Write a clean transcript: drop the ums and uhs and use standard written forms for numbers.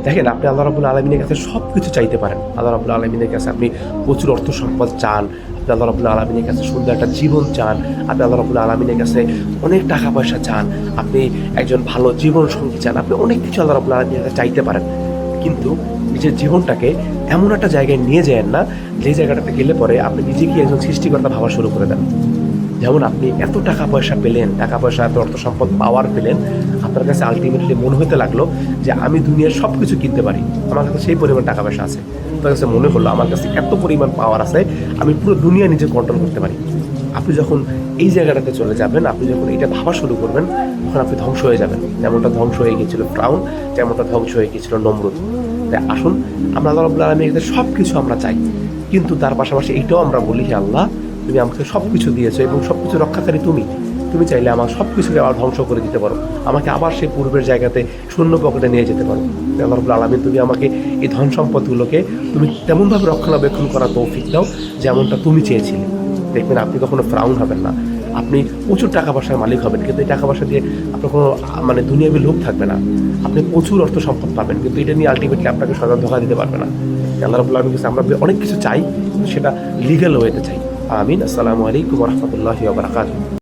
দেখেন, আপনি আল্লাহ রাব্বুল আলামিনের কাছে সব কিছু চাইতে পারেন। আল্লাহ রাব্বুল আলামিনের কাছে আপনি প্রচুর অর্থ সম্পদ চান, আপনি আল্লাহ রাব্বুল আলামিনের কাছে সুন্দর একটা জীবন চান, আপনি আল্লাহ রাব্বুল আলামিনের কাছে অনেক টাকা পয়সা চান, আপনি একজন ভালো জীবন সঙ্গী চান, আপনি অনেক কিছু আল্লাহ রাব্বুল আলামিনের কাছে চাইতে পারেন। কিন্তু নিজের জীবনটাকে এমন একটা জায়গায় নিয়ে যায়েন না, যে জায়গাটাতে গেলে পরে আপনি নিজেকে একজন সৃষ্টিকর্তা ভাবা শুরু করে দেন। যেমন আপনি এত টাকা পয়সা পেলেন, টাকা পয়সা এত অর্থ সম্পদ পাওয়ার পেলেন, আপনার কাছে আলটিমেটলি মনে হতে লাগলো যে আমি দুনিয়ার সব কিছু কিনতে পারি, আমার কাছে সেই পরিমাণ টাকা পয়সা আছে। আপনার কাছে মনে হলো আমার কাছে এত পরিমাণ পাওয়ার আছে, আমি পুরো দুনিয়া নিজে কন্ট্রোল করতে পারি। আপনি যখন এই জায়গাটাতে চলে যাবেন, আপনি যখন এটা ভাবা শুরু করবেন, তখন আপনি ধ্বংস হয়ে যাবেন। যেমনটা ধ্বংস হয়ে গিয়েছিল ফিরআউন, যেমনটা ধ্বংস হয়ে গিয়েছিল নমরুদ। তাই আসুন, আমরা আল্লাহ রাব্বুল আলামিনের কাছে সব কিছু আমরা চাই, কিন্তু তার পাশাপাশি এইটাও আমরা বলি, হে আল্লাহ, তুমি আমাকে সব কিছু দিয়েছো এবং সব কিছু রক্ষাকারী তুমি। তুমি চাইলে আমার সব কিছুকে আবার ধ্বংস করে দিতে পারো, আমাকে আবার সেই পূর্বের জায়গাতে শূন্য পকেটে নিয়ে যেতে পারো। আল্লাহ রাব্বুল আলামিন, তুমি আমাকে এই ধন সম্পদগুলোকে তুমি তেমনভাবে রক্ষণাবেক্ষণ করার তৌফিক দাও যেমনটা তুমি চেয়েছিলে। দেখবেন আপনি কখনো ফ্রাউন হবেন না, আপনি প্রচুর টাকা পয়সার মালিক হবেন, কিন্তু এই টাকা পয়সা দিয়ে আপনার কোনো মানে দুনিয়াবি লোভ থাকবে না। আপনি প্রচুর অর্থ সম্পদ পাবেন, কিন্তু এটা নিয়ে আলটিমেটলি আপনাকে সরকার ধোকা দিতে পারবে না। আল্লাহ রাব্বুল আলামিনের কাছে আমরা অনেক কিছু চাই, কিন্তু সেটা লিগ্যাল ওয়েতে চাই। আমিন। আসসালামু আলাইকুম ওয়া রাহমাতুল্লাহি ওয়া বারাকাতুহু।